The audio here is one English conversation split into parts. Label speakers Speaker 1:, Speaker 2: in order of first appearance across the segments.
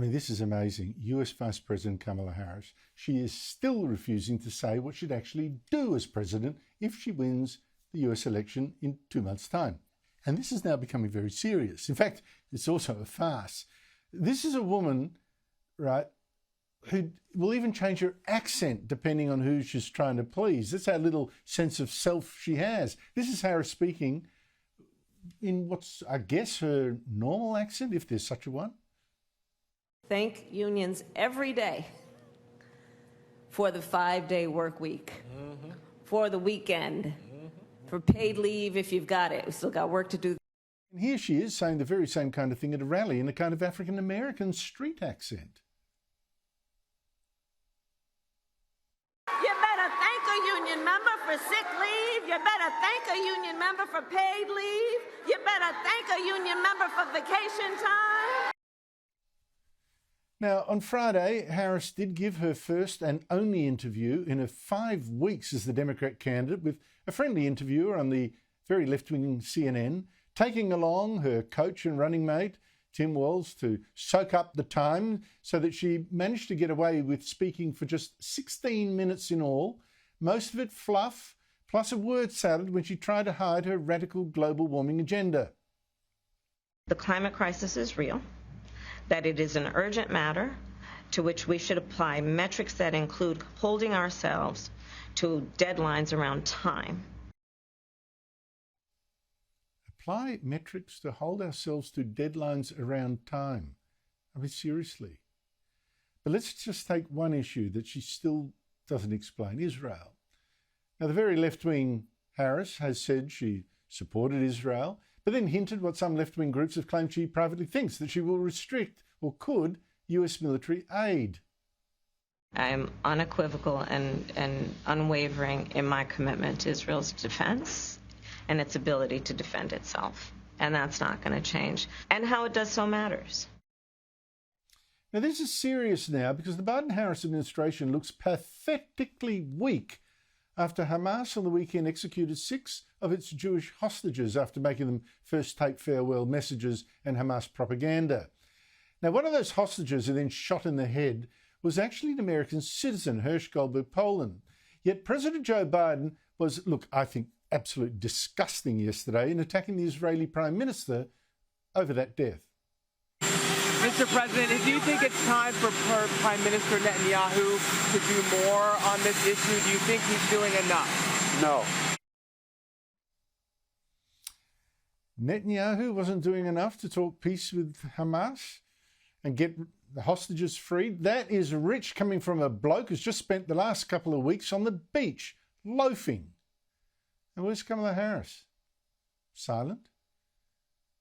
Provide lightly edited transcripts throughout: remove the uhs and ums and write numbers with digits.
Speaker 1: I mean, this is amazing. US Vice President Kamala Harris, she is still refusing to say what she'd actually do as president if she wins the US election in 2 months' time. And this is now becoming very serious. In fact, it's also a farce. This is a woman, right, who will even change her accent depending on who she's trying to please. That's how little sense of self she has. This is Harris speaking in what's, I guess, her normal accent, if there's such a one.
Speaker 2: Thank unions every day for the 5-day work week, for the weekend, for paid leave if you've got it. We still got work to do.
Speaker 1: And here she is saying the very same kind of thing at a rally in a kind of African-American street accent.
Speaker 2: You better thank a union member for sick leave. You better thank a union member for paid leave. You better thank a union member for vacation time.
Speaker 1: Now, on Friday, Harris did give her first and only interview in her 5 weeks as the Democrat candidate, with a friendly interviewer on the very left-wing CNN, taking along her coach and running mate, Tim Walz, to soak up the time so that she managed to get away with speaking for just 16 minutes in all, most of it fluff, plus a word salad when she tried to hide her radical global warming agenda.
Speaker 3: The climate crisis is real, that it is an urgent matter to which we should apply metrics that include holding ourselves to deadlines around time.
Speaker 1: Apply metrics to hold ourselves to deadlines around time. I mean, seriously. But let's just take one issue that she still doesn't explain: Israel. Now, the very left-wing Harris has said she supported Israel, but then hinted what some left-wing groups have claimed she privately thinks, that she will restrict, or could, US military aid.
Speaker 3: I'm unequivocal and unwavering in my commitment to Israel's defense and its ability to defend itself. And that's not going to change. And how it does so matters.
Speaker 1: Now, this is serious now because the Biden-Harris administration looks pathetically weak after Hamas on the weekend executed 6 of its Jewish hostages after making them first take farewell messages and Hamas propaganda. Now, one of those hostages who then shot in the head was actually an American citizen, Hirsch Goldberg, Poland. Yet President Joe Biden was, look, I think, absolutely disgusting yesterday in attacking the Israeli Prime Minister over that death.
Speaker 4: Mr. President, do you think it's time for Prime Minister Netanyahu to do more on this issue? Do you think he's doing enough?
Speaker 1: No. Netanyahu wasn't doing enough to talk peace with Hamas and get the hostages freed? That is rich coming from a bloke who's just spent the last couple of weeks on the beach, loafing. And where's Kamala Harris? Silent.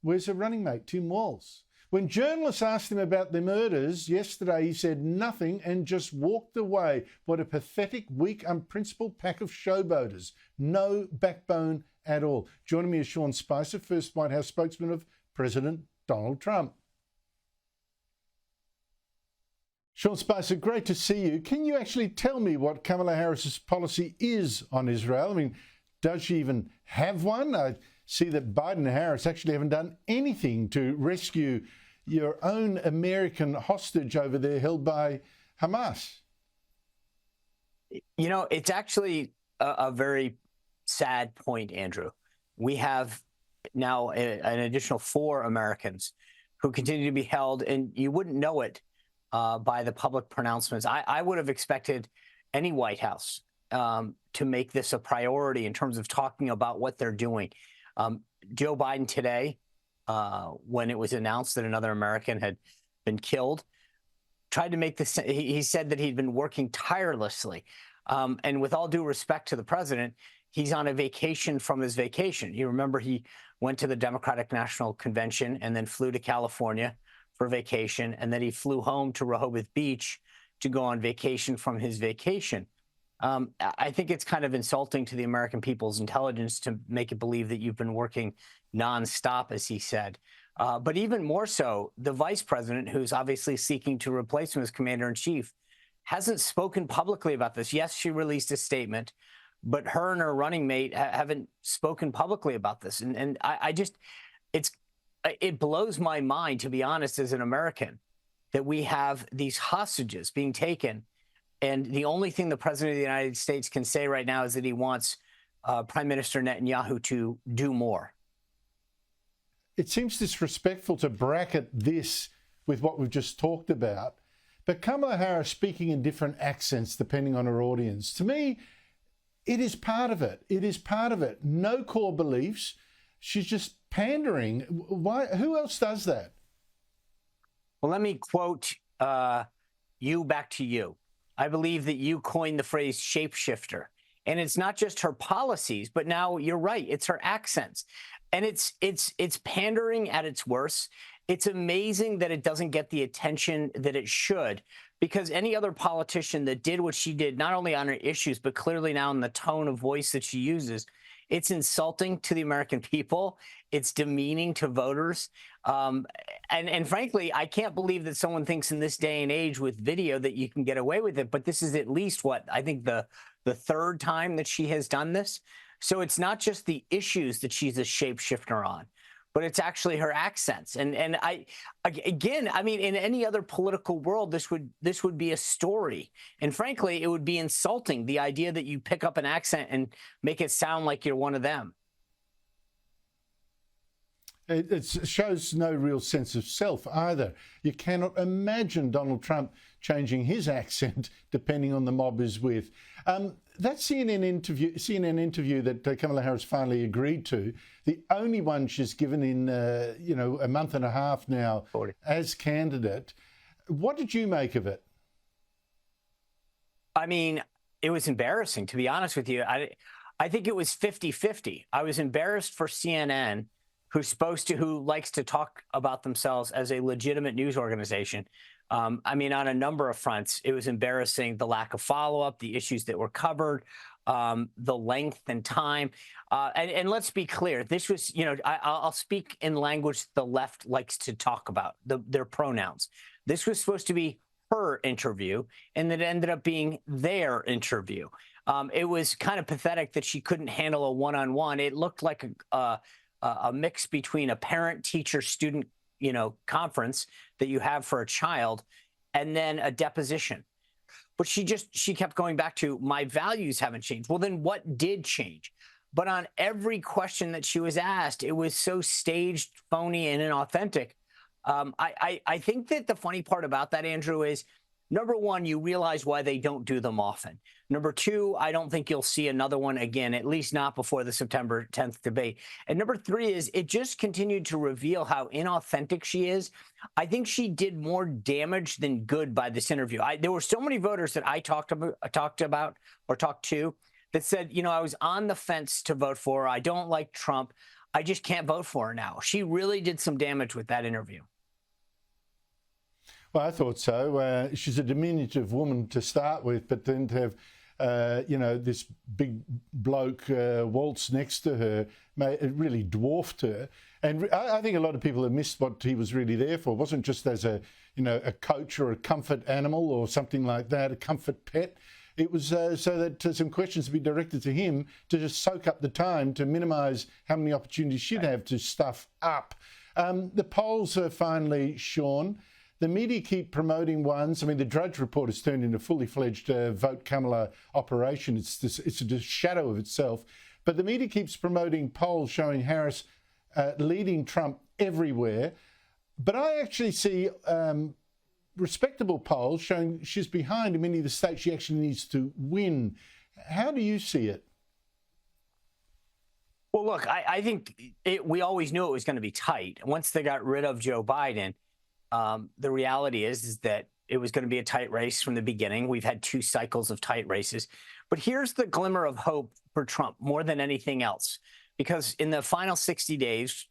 Speaker 1: Where's her running mate, Tim Walz? When journalists asked him about the murders yesterday, he said nothing and just walked away. What a pathetic, weak, unprincipled pack of showboaters. No backbone at all. Joining me is Sean Spicer, first White House spokesman of President Donald Trump. Sean Spicer, great to see you. Can you actually tell me what Kamala Harris's policy is on Israel? I mean, does she even have one? I see that Biden and Harris actually haven't done anything to rescue your own American hostage over there held by Hamas.
Speaker 5: You know, it's actually a very sad point, Andrew. We have now an additional 4 Americans who continue to be held, and you wouldn't know it by the public pronouncements. I would have expected any White House to make this a priority in terms of talking about what they're doing. Joe Biden today, when it was announced that another American had been killed, tried to make this. He said that he'd been working tirelessly. And with all due respect to the president, he's on a vacation from his vacation. You remember he went to the Democratic National Convention and then flew to California for vacation. And then he flew home to Rehoboth Beach to go on vacation from his vacation. I think it's kind of insulting to the American people's intelligence to make it believe that you've been working nonstop, as he said. But even more so, the vice president, who's obviously seeking to replace him as commander in chief, hasn't spoken publicly about this. Yes, she released a statement, but her and her running mate haven't spoken publicly about this. And I just, it blows my mind, to be honest, as an American, that we have these hostages being taken. And the only thing the president of the United States can say right now is that he wants Prime Minister Netanyahu to do more.
Speaker 1: It seems disrespectful to bracket this with what we've just talked about. But Kamala Harris speaking in different accents depending on her audience, to me, it is part of it. It is part of it. No core beliefs. She's just pandering. Why? Who else does that?
Speaker 5: Well, let me quote you back to you. I believe that you coined the phrase shapeshifter. And it's not just her policies, but now you're right, it's her accents. And it's pandering at its worst. It's amazing that it doesn't get the attention that it should, because any other politician that did what she did, not only on her issues, but clearly now in the tone of voice that she uses, it's insulting to the American people. It's demeaning to voters. And frankly, I can't believe that someone thinks in this day and age with video that you can get away with it. But this is at least what I think the third time that she has done this. So it's not just the issues that she's a shapeshifter on, but it's actually her accents. And again, I mean, in any other political world, this would be a story. And frankly, it would be insulting, the idea that you pick up an accent and make it sound like you're one of them.
Speaker 1: It shows no real sense of self either. You cannot imagine Donald Trump changing his accent depending on the mob he's with. That CNN interview that Kamala Harris finally agreed to, the only one she's given in a month and a half now
Speaker 5: 40.
Speaker 1: As candidate. What did you make of it?
Speaker 5: I mean, it was embarrassing, to be honest with you. I think it was 50-50. I was embarrassed for CNN, who likes to talk about themselves as a legitimate news organization. I mean, on a number of fronts, it was embarrassing, the lack of follow-up, the issues that were covered, the length and time. And let's be clear, this was, I'll speak in language the left likes to talk about, their pronouns. This was supposed to be her interview, and it ended up being their interview. It was kind of pathetic that she couldn't handle a one-on-one. It looked like a mix between a parent-teacher-student conference that you have for a child and then a deposition. But she kept going back to, my values haven't changed. Well, then what did change? But on every question that she was asked, it was so staged, phony, and inauthentic. I think that the funny part about that, Andrew, is, number one, you realize why they don't do them often. Number two, I don't think you'll see another one again, at least not before the September 10th debate. And number three is, it just continued to reveal how inauthentic she is. I think she did more damage than good by this interview. There were so many voters that I talked to that said, I was on the fence to vote for her. I don't like Trump. I just can't vote for her now. She really did some damage with that interview.
Speaker 1: Well, I thought so. She's a diminutive woman to start with, but then to have, this big bloke, Walz, next to her, it really dwarfed her. And I think a lot of people have missed what he was really there for. It wasn't just as a coach or a comfort animal or something like that, a comfort pet. It was so that some questions would be directed to him to just soak up the time to minimise how many opportunities she'd have to stuff up. The polls are finally shorn. The media keep promoting ones. I mean, the Drudge Report has turned into a fully fledged Vote Kamala operation. It's a shadow of itself. But the media keeps promoting polls showing Harris leading Trump everywhere. But I actually see respectable polls showing she's behind in many of the states she actually needs to win. How do you see it?
Speaker 5: Well, look, I think we always knew it was going to be tight. Once they got rid of Joe Biden, the reality is that it was going to be a tight race from the beginning. We've had 2 cycles of tight races. But here's the glimmer of hope for Trump more than anything else, because in the final 60 days,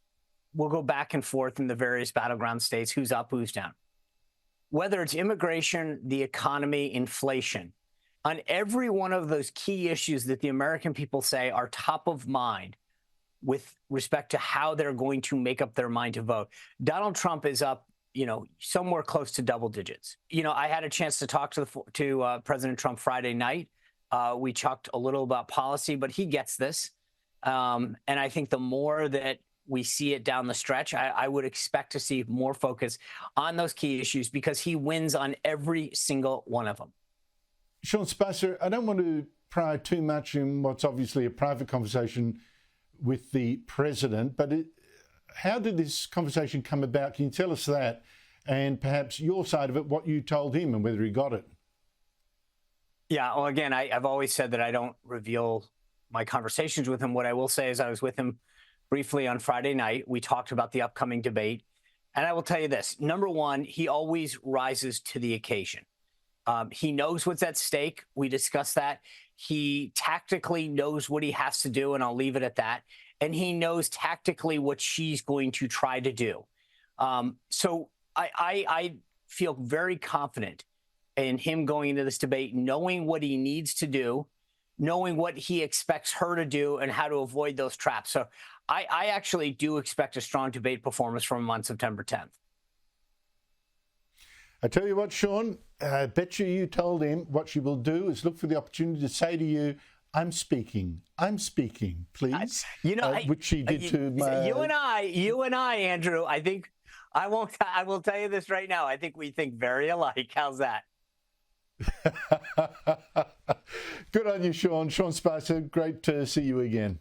Speaker 5: we'll go back and forth in the various battleground states, who's up, who's down. Whether it's immigration, the economy, inflation, on every one of those key issues that the American people say are top of mind with respect to how they're going to make up their mind to vote, Donald Trump is up, somewhere close to double digits. I had a chance to talk to President Trump Friday night. We talked a little about policy, but he gets this. And I think the more that we see it down the stretch. I would expect to see more focus on those key issues because he wins on every single one of them.
Speaker 1: Sean Spicer, I don't want to pry too much in what's obviously a private conversation with the president, but how did this conversation come about? Can you tell us that? And perhaps your side of it, what you told him and whether he got it.
Speaker 5: Yeah, well, again, I've always said that I don't reveal my conversations with him. What I will say is I was with him briefly on Friday night. We talked about the upcoming debate. And I will tell you this. Number one, he always rises to the occasion. He knows what's at stake. We discussed that. He tactically knows what he has to do, and I'll leave it at that. And he knows tactically what she's going to try to do. So I feel very confident in him going into this debate, knowing what he needs to do, knowing what he expects her to do and how to avoid those traps. So I actually do expect a strong debate performance from him on September 10th.
Speaker 1: I tell you what, Sean, I bet you told him what she will do is look for the opportunity to say to you, I'm speaking, please. Which she did to my...
Speaker 5: You and I, Andrew, I will tell you this right now. I think we think very alike. How's that?
Speaker 1: Good on you, Sean. Sean Spicer, great to see you again.